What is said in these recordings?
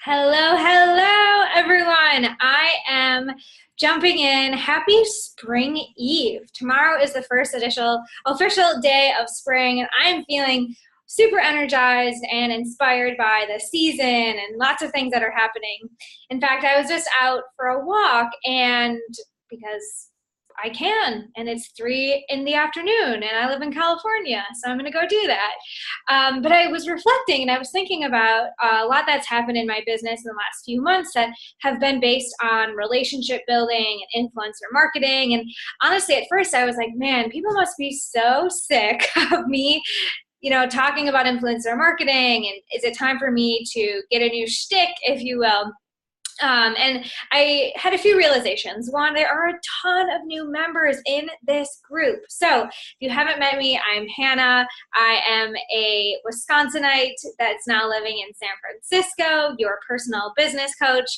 Hello, hello, everyone. I am jumping in. Happy Spring Eve. Tomorrow is the first official day of spring, and I'm feeling super energized and inspired by the season and lots of things that are happening. In fact, I was just out for a walk, and because I can, and it's 3 in the afternoon, and I live in California, so I'm going to go do that. But I was reflecting and I was thinking about a lot that's happened in my business in the last few months that have been based on relationship building and influencer marketing. And honestly, at first I was like, man, people must be so sick of me, talking about influencer marketing. And is it time for me to get a new shtick, if you will? And I had a few realizations. One, there are a ton of new members in this group. So if you haven't met me, I'm Hanna. I am a Wisconsinite that's now living in San Francisco, your personal business coach.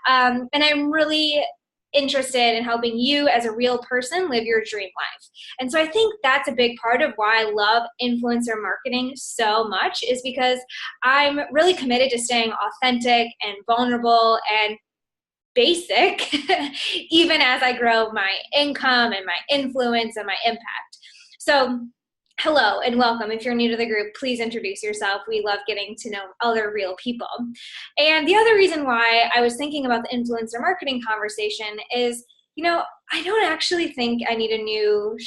And I'm really interested in helping you as a real person live your dream life. And so I think that's a big part of why I love influencer marketing so much, is because I'm really committed to staying authentic and vulnerable and basic, even as I grow my income and my influence and my impact. So hello and welcome. If you're new to the group, please introduce yourself. We love getting to know other real people. And the other reason why I was thinking about the influencer marketing conversation is, I don't actually think I need a new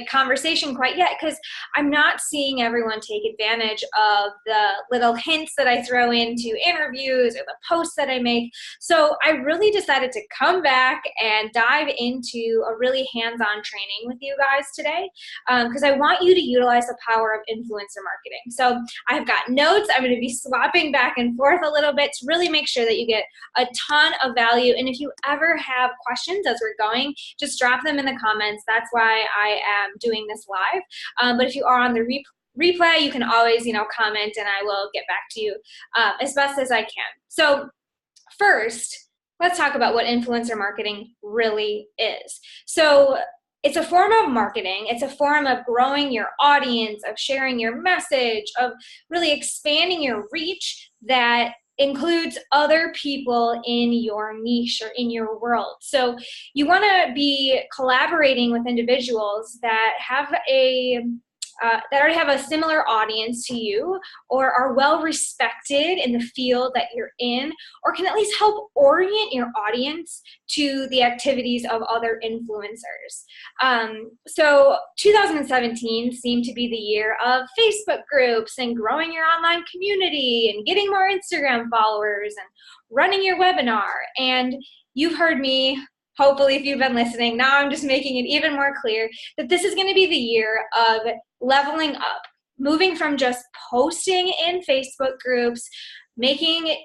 conversation quite yet, because I'm not seeing everyone take advantage of the little hints that I throw into interviews or the posts that I make. So I really decided to come back and dive into a really hands-on training with you guys today, because I want you to utilize the power of influencer marketing. So I've got notes. I'm going to be swapping back and forth a little bit to really make sure that you get a ton of value. And if you ever have questions as we're going, just drop them in the comments. That's why I am doing this live. But if you are on the replay, you can always, comment, and I will get back to you as best as I can. So first, let's talk about what influencer marketing really is. So it's a form of marketing. It's a form of growing your audience, of sharing your message, of really expanding your reach that includes other people in your niche or in your world. So you want to be collaborating with individuals that have that already have a similar audience to you, or are well respected in the field that you're in, or can at least help orient your audience to the activities of other influencers. So 2017 seemed to be the year of Facebook groups and growing your online community and getting more Instagram followers and running your webinar. And you've heard me, hopefully, if you've been listening, now I'm just making it even more clear that this is going to be the year of leveling up, moving from just posting in Facebook groups, making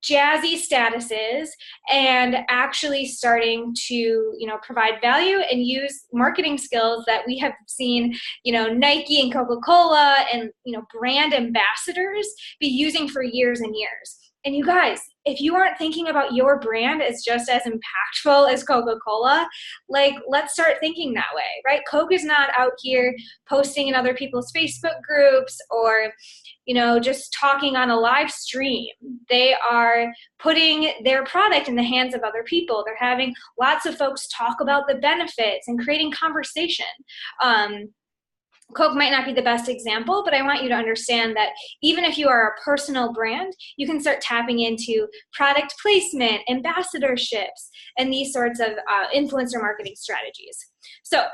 jazzy statuses, and actually starting to, provide value and use marketing skills that we have seen, Nike and Coca-Cola and, brand ambassadors be using for years and years. And you guys, if you aren't thinking about your brand as just as impactful as Coca-Cola, let's start thinking that way, right? Coke is not out here posting in other people's Facebook groups or, just talking on a live stream. They are putting their product in the hands of other people. They're having lots of folks talk about the benefits and creating conversation. Coke might not be the best example, but I want you to understand that even if you are a personal brand, you can start tapping into product placement, ambassadorships, and these sorts of influencer marketing strategies. So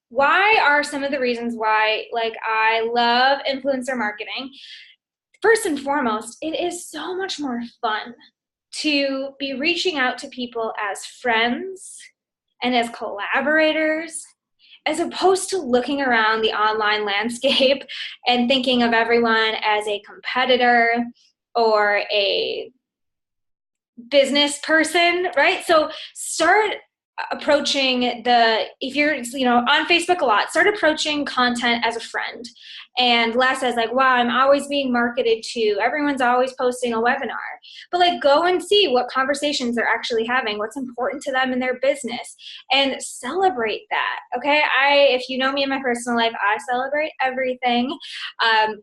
why are some of the reasons why I love influencer marketing? First and foremost, it is so much more fun to be reaching out to people as friends and as collaborators, as opposed to looking around the online landscape and thinking of everyone as a competitor or a business person, right? So start approaching if you're, on Facebook a lot, start approaching content as a friend and less as like, wow, I'm always being marketed to, everyone's always posting a webinar. But like, go and see what conversations they're actually having, what's important to them in their business, and celebrate that. Okay. If you know me in my personal life, I celebrate everything.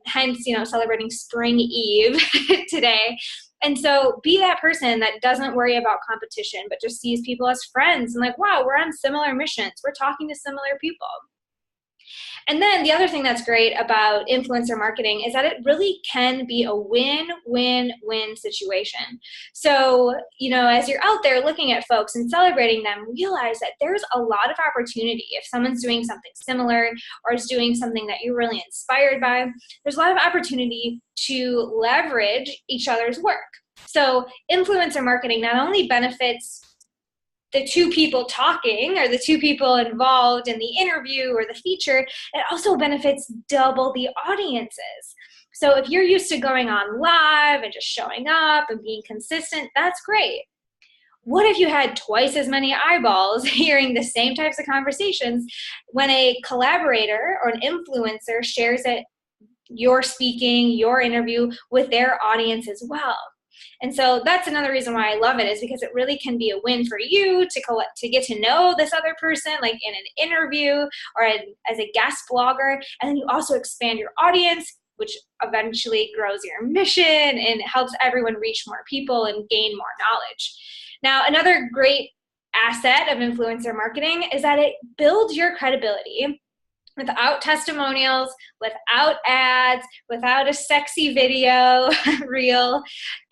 Hence, celebrating Spring Eve today. And so be that person that doesn't worry about competition, but just sees people as friends and like, wow, we're on similar missions. We're talking to similar people. And then the other thing that's great about influencer marketing is that it really can be a win-win-win situation. So, as you're out there looking at folks and celebrating them, realize that there's a lot of opportunity. If someone's doing something similar or is doing something that you're really inspired by, there's a lot of opportunity to leverage each other's work. So influencer marketing not only benefits the two people talking or the two people involved in the interview or the feature, it also benefits double the audiences. So if you're used to going on live and just showing up and being consistent, that's great. What if you had twice as many eyeballs hearing the same types of conversations when a collaborator or an influencer shares it, your speaking, your interview with their audience as well? And so that's another reason why I love it, is because it really can be a win for you to get to know this other person, like in an interview or as a guest blogger. And then you also expand your audience, which eventually grows your mission and helps everyone reach more people and gain more knowledge. Now, another great asset of influencer marketing is that it builds your credibility. Without testimonials, without ads, without a sexy video reel.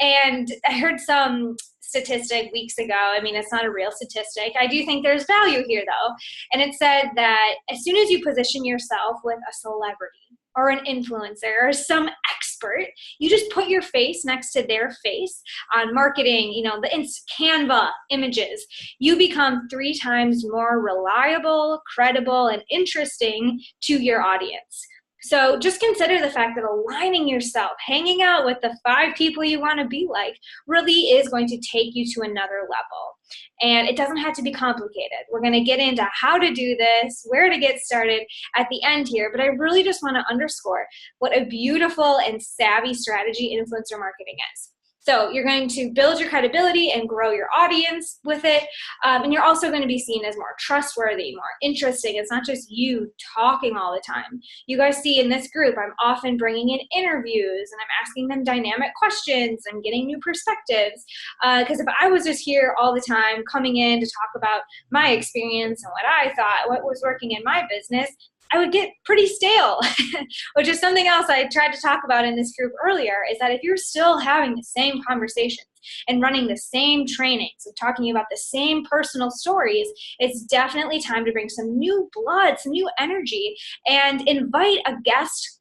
And I heard some statistic weeks ago. I mean, it's not a real statistic. I do think there's value here though. And it said that as soon as you position yourself with a celebrity or an influencer or some expert, you just put your face next to their face on marketing, the Canva images. You become 3 times more reliable, credible, and interesting to your audience. So just consider the fact that aligning yourself, hanging out with the 5 people you want to be like, really is going to take you to another level. And it doesn't have to be complicated. We're going to get into how to do this, where to get started at the end here, but I really just want to underscore what a beautiful and savvy strategy influencer marketing is. So you're going to build your credibility and grow your audience with it. And you're also going to be seen as more trustworthy, more interesting. It's not just you talking all the time. You guys see in this group, I'm often bringing in interviews and I'm asking them dynamic questions and getting new perspectives. Because if I was just here all the time coming in to talk about my experience and what I thought, what was working in my business, I would get pretty stale, which is something else I tried to talk about in this group earlier, is that if you're still having the same conversations and running the same trainings and talking about the same personal stories, it's definitely time to bring some new blood, some new energy, and invite a guest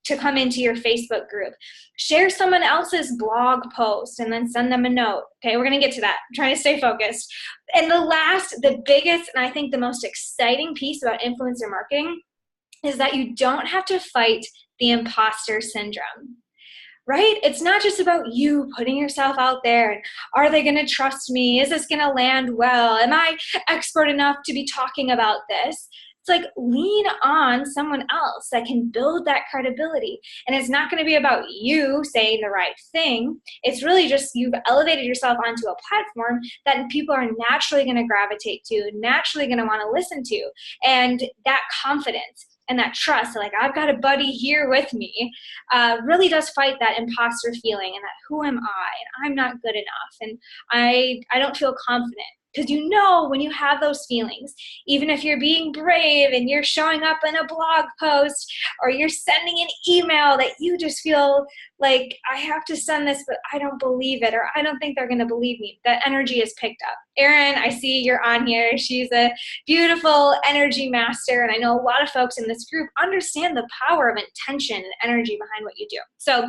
to come into your Facebook group. Share someone else's blog post and then send them a note. Okay, we're gonna get to that. I'm trying to stay focused. And the biggest, and I think the most exciting piece about influencer marketing is that you don't have to fight the imposter syndrome, right? It's not just about you putting yourself out there and are they gonna trust me? Is this gonna land well? Am I expert enough to be talking about this? It's like, lean on someone else that can build that credibility. And it's not going to be about you saying the right thing. It's really just you've elevated yourself onto a platform that people are naturally going to gravitate to, naturally going to want to listen to. And that confidence and that trust, like I've got a buddy here with me, really does fight that imposter feeling and that who am I? And I'm not good enough. And I don't feel confident. Because when you have those feelings, even if you're being brave and you're showing up in a blog post or you're sending an email that you just feel like I have to send this, but I don't believe it, or I don't think they're going to believe me, that energy is picked up. Erin, I see you're on here. She's a beautiful energy master. And I know a lot of folks in this group understand the power of intention and energy behind what you do. So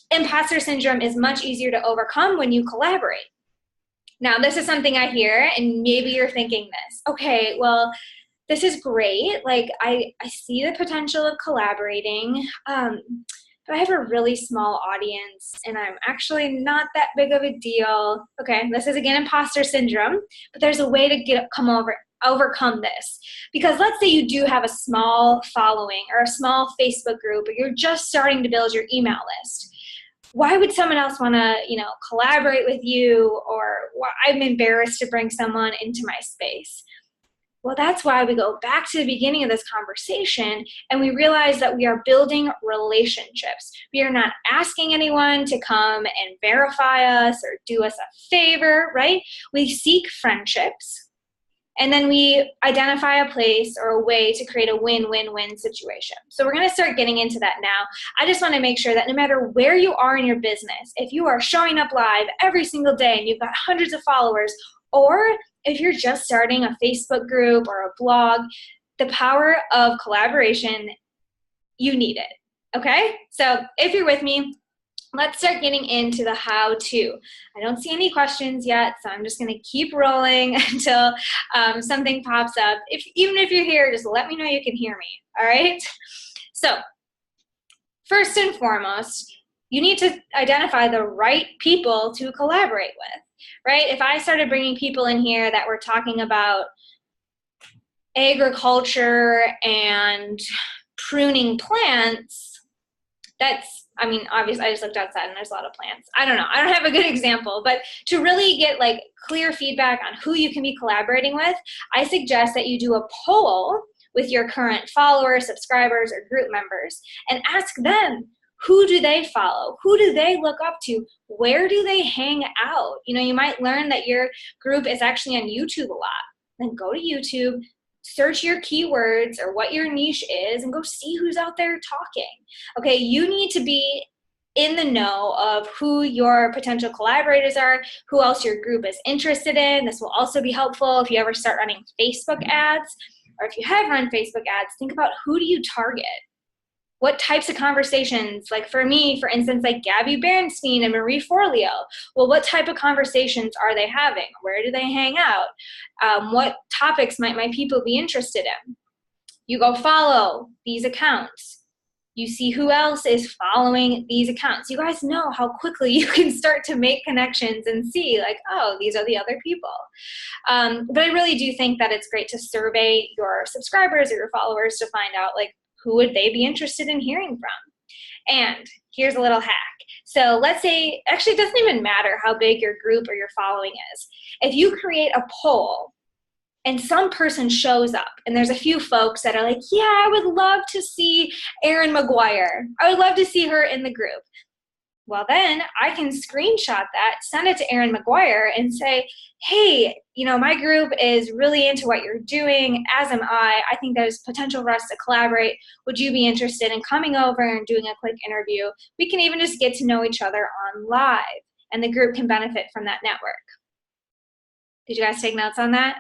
imposter syndrome is much easier to overcome when you collaborate. Now, this is something I hear, and maybe you're thinking this. Okay, well, this is great. Like, I see the potential of collaborating, but I have a really small audience and I'm actually not that big of a deal. Okay, this is again imposter syndrome, but there's a way to overcome this. Because let's say you do have a small following or a small Facebook group, or you're just starting to build your email list. Why would someone else want to, collaborate with you? Or I'm embarrassed to bring someone into my space. Well, that's why we go back to the beginning of this conversation and we realize that we are building relationships. We are not asking anyone to come and verify us or do us a favor, right? We seek friendships, and then we identify a place or a way to create a win-win-win situation. So we're going to start getting into that now. I just want to make sure that no matter where you are in your business, if you are showing up live every single day and you've got hundreds of followers, or if you're just starting a Facebook group or a blog, the power of collaboration, you need it, okay? So if you're with me, let's start getting into the how-to. I don't see any questions yet, so I'm just gonna keep rolling until something pops up. Even if you're here, just let me know you can hear me, all right? So first and foremost, you need to identify the right people to collaborate with. Right? If I started bringing people in here that were talking about agriculture and pruning plants, obviously I just looked outside and there's a lot of plants. I don't know. I don't have a good example, but to really get like clear feedback on who you can be collaborating with, I suggest that you do a poll with your current followers, subscribers, or group members and ask them, who do they follow? Who do they look up to? Where do they hang out? You might learn that your group is actually on YouTube a lot. Then go to YouTube, search your keywords or what your niche is, and go see who's out there talking. Okay, you need to be in the know of who your potential collaborators are, who else your group is interested in. This will also be helpful if you ever start running Facebook ads, or if you have run Facebook ads, think about who do you target? What types of conversations, like for me, for instance, like Gabby Bernstein and Marie Forleo, well, what type of conversations are they having? Where do they hang out? What topics might my people be interested in? You go follow these accounts. You see who else is following these accounts. You guys know how quickly you can start to make connections and see like, oh, these are the other people. But I really do think that it's great to survey your subscribers or your followers to find out like, who would they be interested in hearing from? And here's a little hack. So let's say, actually it doesn't even matter how big your group or your following is. If you create a poll and some person shows up and there's a few folks that are like, yeah, I would love to see Erin McGuire. I would love to see her in the group. Well, then I can screenshot that, send it to Erin McGuire and say, hey, my group is really into what you're doing, as am I. I think there's potential for us to collaborate. Would you be interested in coming over and doing a quick interview? We can even just get to know each other on live, and the group can benefit from that network. Did you guys take notes on that?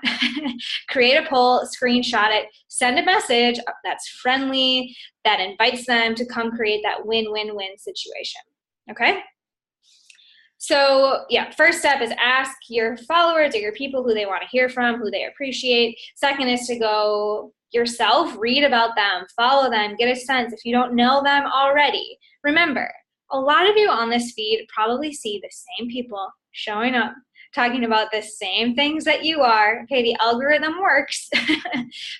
Create a poll, screenshot it, send a message that's friendly, that invites them to come create that win-win-win situation. Okay? So yeah, first step is ask your followers or your people who they want to hear from, who they appreciate. Second is to go yourself, read about them, follow them, get a sense if you don't know them already. Remember, a lot of you on this feed probably see the same people showing up, talking about the same things that you are. Okay, the algorithm works.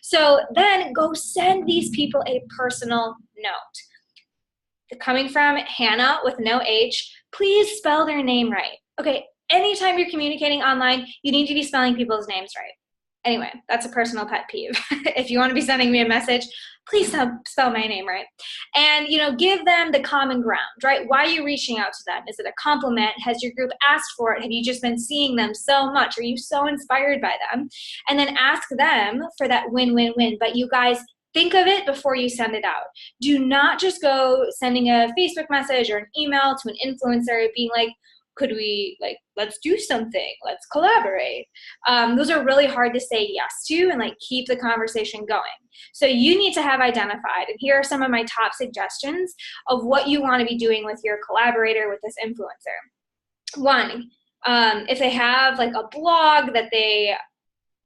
So then go send these people a personal note. Coming from Hanna with no H, please spell their name right. Okay, anytime you're communicating online, you need to be spelling people's names right. Anyway, that's a personal pet peeve. If you want to be sending me a message, please spell my name right. And, give them the common ground, right? Why are you reaching out to them? Is it a compliment? Has your group asked for it? Have you just been seeing them so much? Are you so inspired by them? And then ask them for that win-win-win. But you guys, think of it before you send it out. Do not just go sending a Facebook message or an email to an influencer being like, could we, let's do something, let's collaborate. Those are really hard to say yes to and keep the conversation going. So you need to have identified, and here are some of my top suggestions of what you want to be doing with your collaborator, with this influencer. One, if they have a blog that they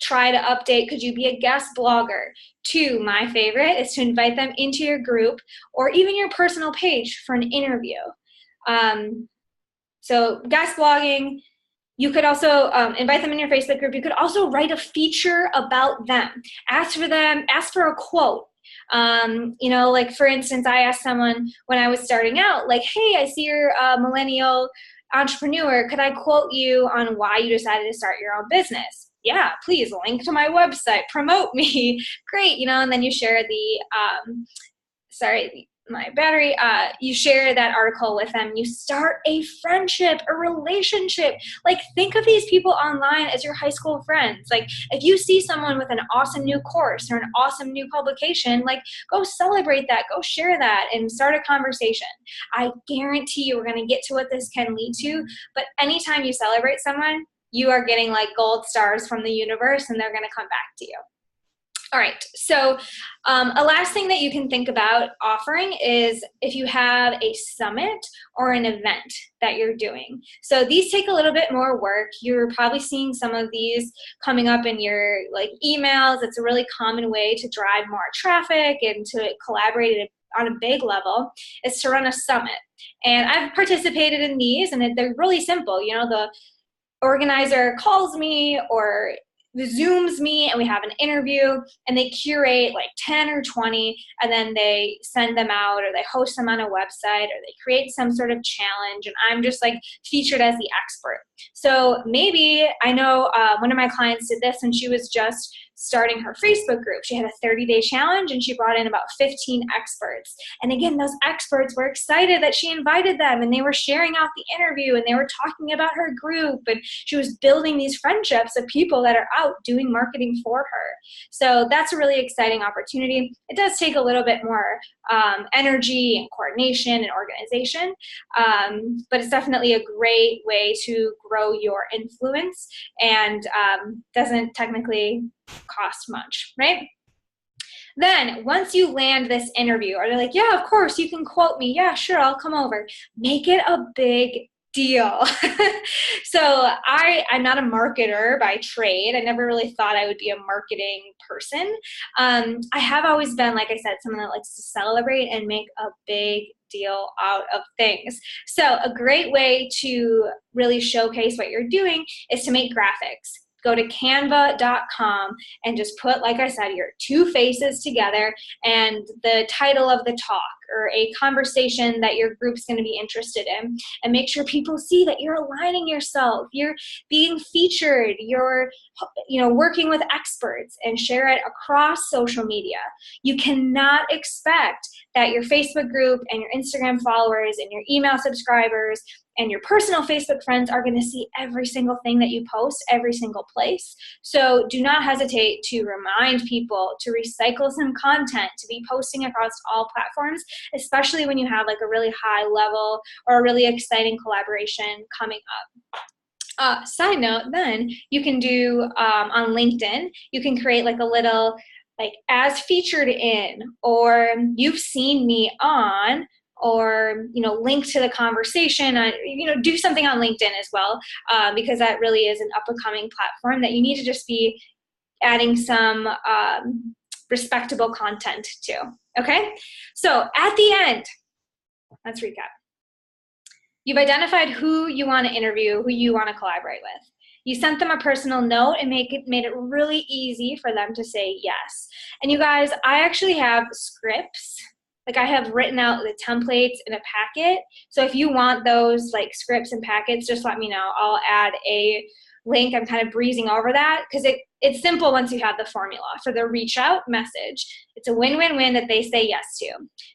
try to update. Could you be a guest blogger? 2, my favorite, is to invite them into your group or even your personal page for an interview. So guest blogging, you could also invite them in your Facebook group. You could also write a feature about them. Ask for a quote. Like for instance, I asked someone when I was starting out, like, hey, I see you're a millennial entrepreneur. Could I quote you on why you decided to start your own business? Yeah, please link to my website, promote me. Great, and then you share you share that article with them. You start a friendship, a relationship. Like, think of these people online as your high school friends. Like, if you see someone with an awesome new course or an awesome new publication, like, go celebrate that, go share that, and start a conversation. I guarantee you we're going to get to what this can lead to, but anytime you celebrate someone, you are getting like gold stars from the universe, and they're going to come back to you. All right, so a last thing that you can think about offering is if you have a summit or an event that you're doing. So these take a little bit more work. You're probably seeing some of these coming up in your emails. It's a really common way to drive more traffic and to collaborate on a big level is to run a summit. And I've participated in these, and they're really simple. The organizer calls me or Zooms me, and we have an interview, and they curate like 10 or 20, and then they send them out, or they host them on a website, or they create some sort of challenge, and I'm just like featured as the expert. So maybe I know one of my clients did this, and she was just starting her Facebook group. She had a 30-day challenge, and she brought in about 15 experts. And again, those experts were excited that she invited them, and they were sharing out the interview, and they were talking about her group, and she was building these friendships of people that are out doing marketing for her. So that's a really exciting opportunity. It does take a little bit more energy and coordination and organization, but it's definitely a great way to grow your influence, and doesn't technically cost much, right? Then once you land this interview, or they're like, yeah, of course, you can quote me. Yeah, sure, I'll come over. Make it a big deal. So I'm not a marketer by trade. I never really thought I would be a marketing person. I have always been, like I said, someone that likes to celebrate and make a big deal out of things. So a great way to really showcase what you're doing is to make graphics. Go to canva.com and just put, like I said, your two faces together and the title of the talk or a conversation that your group's going to be interested in, and make sure people see that you're aligning yourself, you're being featured, you're working with experts, and share it across social media. You cannot expect that your Facebook group and your Instagram followers and your email subscribers and your personal Facebook friends are going to see every single thing that you post, every single place. So do not hesitate to remind people to recycle some content, to be posting across all platforms, especially when you have like a really high level or a really exciting collaboration coming up. Side note, then you can do on LinkedIn, you can create like a little like as featured in, or you've seen me on, or link to the conversation. Do something on LinkedIn as well, because that really is an up-and-coming platform that you need to just be adding some respectable content to. Okay, so at the end, let's recap. You've identified who you want to interview, who you want to collaborate with. You sent them a personal note and made it really easy for them to say yes. And you guys, I actually have scripts. Like, I have written out the templates in a packet. So if you want those like scripts and packets, just let me know. I'll add a link. I'm kind of breezing over that because it's simple once you have the formula for the reach out message. It's a win-win-win that they say yes to.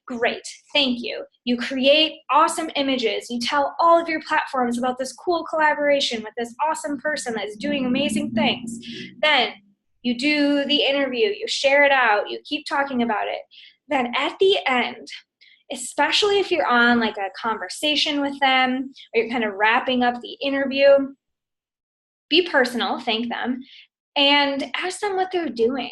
Great, thank you. You create awesome images. You tell all of your platforms about this cool collaboration with this awesome person that's doing amazing things. Then you do the interview, you share it out, you keep talking about it. Then at the end, especially if you're on like a conversation with them or you're kind of wrapping up the interview, be personal, thank them, and ask them what they're doing.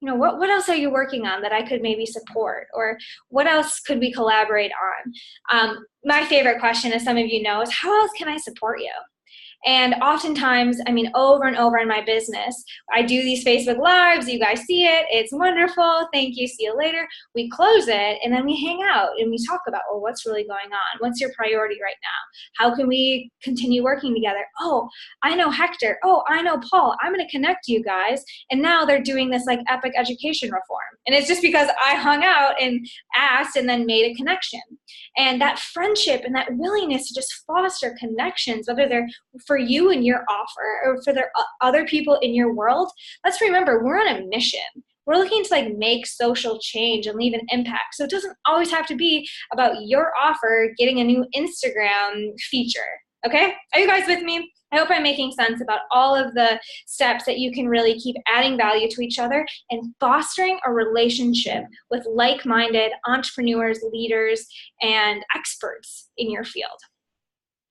What else are you working on that I could maybe support? Or what else could we collaborate on? My favorite question, as some of you know, is how else can I support you? And oftentimes, I mean, over and over in my business, I do these Facebook Lives. You guys see it. It's wonderful. Thank you. See you later. We close it, and then we hang out and we talk about, well, what's really going on? What's your priority right now? How can we continue working together? Oh, I know Hector. Oh, I know Paul. I'm going to connect you guys. And now they're doing this like epic education reform. And it's just because I hung out and asked and then made a connection. And that friendship and that willingness to just foster connections, whether they're for you and your offer or for the other people in your world, let's remember we're on a mission. We're looking to like make social change and leave an impact. So it doesn't always have to be about your offer getting a new Instagram feature. Okay? Are you guys with me? I hope I'm making sense about all of the steps that you can really keep adding value to each other and fostering a relationship with like-minded entrepreneurs, leaders, and experts in your field.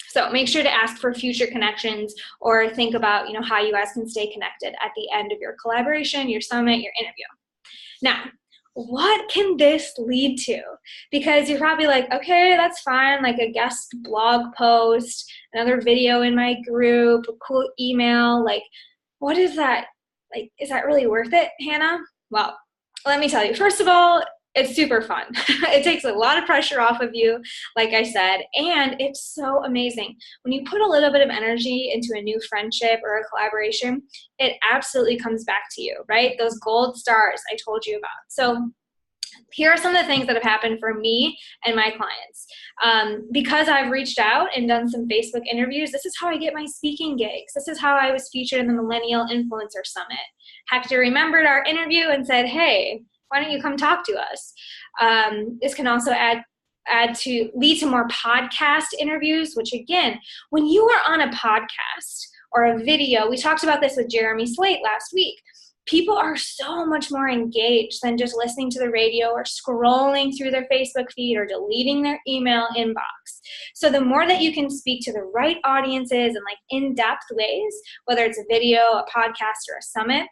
So make sure to ask for future connections or think about, how you guys can stay connected at the end of your collaboration, your summit, your interview. Now, what can this lead to? Because you're probably like, okay, that's fine, like a guest blog post, another video in my group, a cool email, like what is that? Like, is that really worth it, Hannah? Well, let me tell you, first of all, it's super fun. It takes a lot of pressure off of you, like I said, and it's so amazing. When you put a little bit of energy into a new friendship or a collaboration, it absolutely comes back to you, right? Those gold stars I told you about. So here are some of the things that have happened for me and my clients. Because I've reached out and done some Facebook interviews, this is how I get my speaking gigs. This is how I was featured in the Millennial Influencer Summit. Hector remembered our interview and said, hey, why don't you come talk to us? This can also lead to more podcast interviews, which again, when you are on a podcast or a video, we talked about this with Jeremy Slate last week, people are so much more engaged than just listening to the radio or scrolling through their Facebook feed or deleting their email inbox. So the more that you can speak to the right audiences in like in-depth ways, whether it's a video, a podcast, or a summit,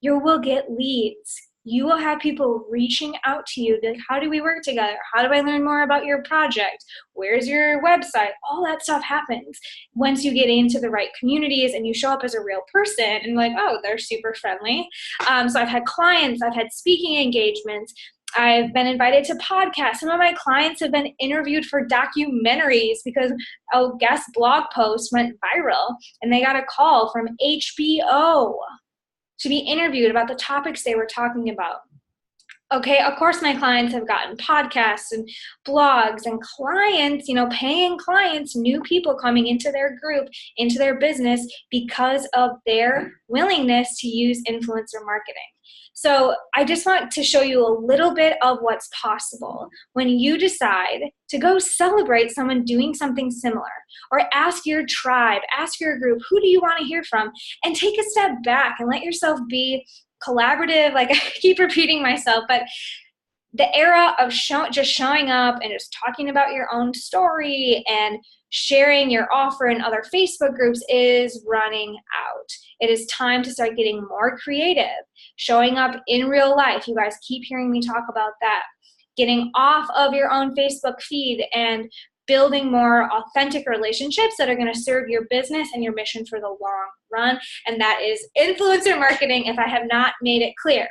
you will get leads. You will have people reaching out to you, like, how do we work together? How do I learn more about your project? Where's your website? All that stuff happens once you get into the right communities and you show up as a real person and like, oh, they're super friendly. So I've had clients, I've had speaking engagements, I've been invited to podcasts. Some of my clients have been interviewed for documentaries because a guest blog post went viral and they got a call from HBO to be interviewed about the topics they were talking about. Okay, of course my clients have gotten podcasts and blogs and clients, paying clients, new people coming into their group, into their business because of their willingness to use influencer marketing. So I just want to show you a little bit of what's possible when you decide to go celebrate someone doing something similar, or ask your tribe, ask your group, who do you want to hear from, and take a step back and let yourself be collaborative. Like I keep repeating myself, but the era of just showing up and just talking about your own story and sharing your offer in other Facebook groups is running out. It is time to start getting more creative, showing up in real life. You guys keep hearing me talk about that. Getting off of your own Facebook feed and building more authentic relationships that are going to serve your business and your mission for the long run. And that is influencer marketing, if I have not made it clear.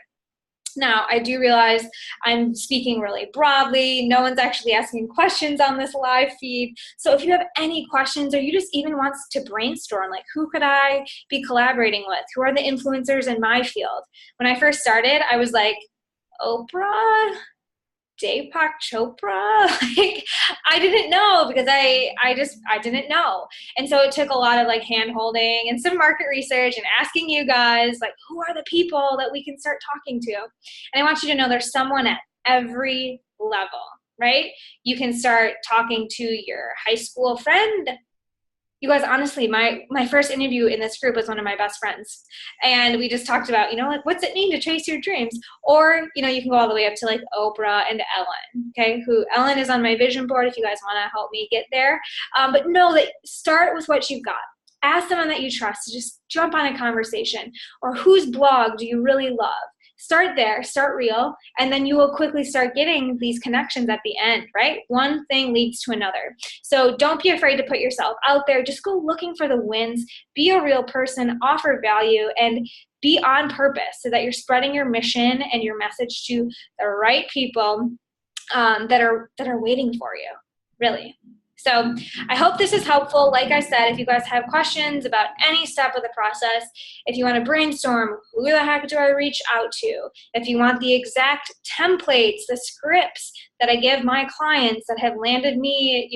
Now, I do realize I'm speaking really broadly. No one's actually asking questions on this live feed. So if you have any questions or you just even want to brainstorm, like who could I be collaborating with? Who are the influencers in my field? When I first started, I was like, Oprah, Deepak Chopra, like I didn't know because I didn't know. And so it took a lot of like hand holding and some market research and asking you guys like, who are the people that we can start talking to? And I want you to know there's someone at every level, right? You can start talking to your high school friend. You guys, honestly, my first interview in this group was one of my best friends. And we just talked about, like, what's it mean to chase your dreams? Or, you can go all the way up to like Oprah and Ellen, okay? Ellen is on my vision board if you guys want to help me get there. But know that start with what you've got. Ask someone that you trust to just jump on a conversation. Or whose blog do you really love? start there, start real, and then you will quickly start getting these connections at the end, right? One thing leads to another. So don't be afraid to put yourself out there. Just go looking for the wins, be a real person, offer value, and be on purpose so that you're spreading your mission and your message to the right people that are waiting for you, really. So I hope this is helpful. Like I said, if you guys have questions about any step of the process, if you want to brainstorm, who the heck do I reach out to? If you want the exact templates, the scripts that I give my clients that have landed me,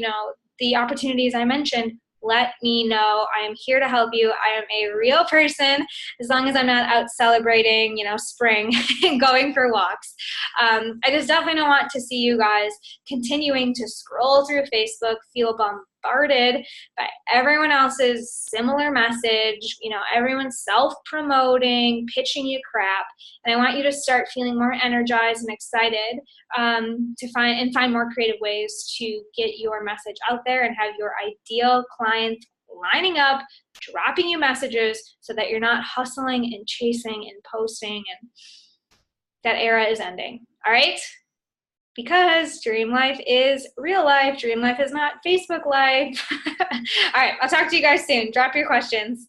the opportunities I mentioned, let me know. I am here to help you. I am a real person as long as I'm not out celebrating, spring and going for walks. I just definitely don't want to see you guys continuing to scroll through Facebook, feel bombarded by everyone else's similar message, everyone's self-promoting, pitching you crap. And I want you to start feeling more energized and excited to find more creative ways to get your message out there and have your ideal clients lining up, dropping you messages so that you're not hustling and chasing and posting, and that era is ending. All right? Because dream life is real life. Dream life is not Facebook life. All right, I'll talk to you guys soon. Drop your questions.